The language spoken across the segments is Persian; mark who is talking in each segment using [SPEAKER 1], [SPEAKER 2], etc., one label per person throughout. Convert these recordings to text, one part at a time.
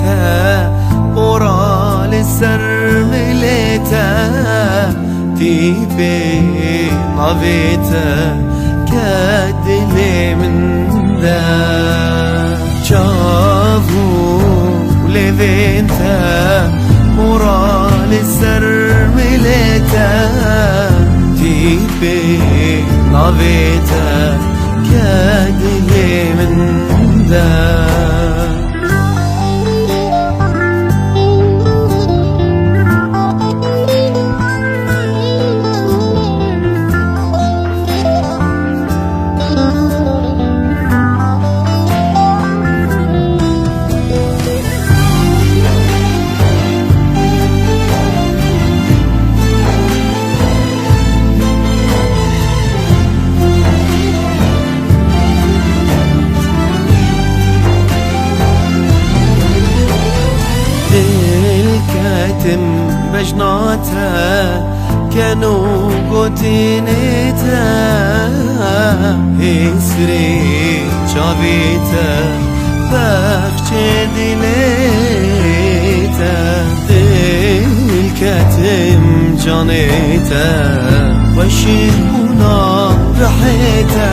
[SPEAKER 1] ليته ورا للسرمليته تيبي نافيته كدلي من ذا شافو لذيته ورا للسرمليته تيبي نافيته كدلي من ذا الكاتم بجناته كانوا قوتينيته يسري شابيته بخشي دليته الكاتم جانيته وشيبونا رحيته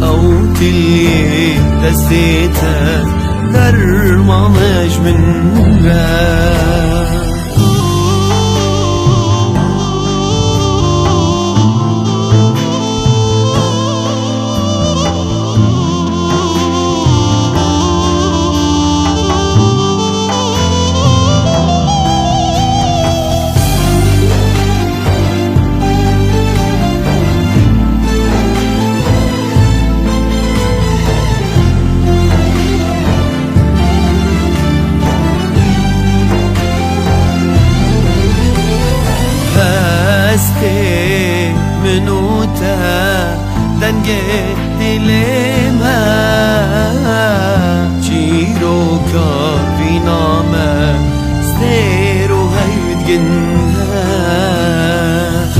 [SPEAKER 1] أو تلي دستيته درمانش من منوته دنگه دلمه چیرو کافی نامه ستیرو هیدگنه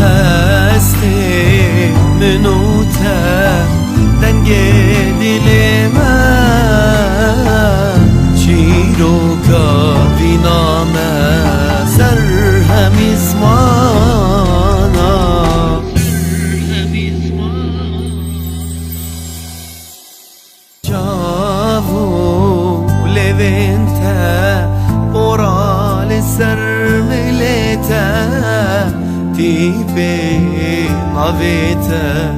[SPEAKER 1] هسته منوته دنگه دلمه چیرو کافی نامه سر همی ورا للسرمليته تيبي نافيته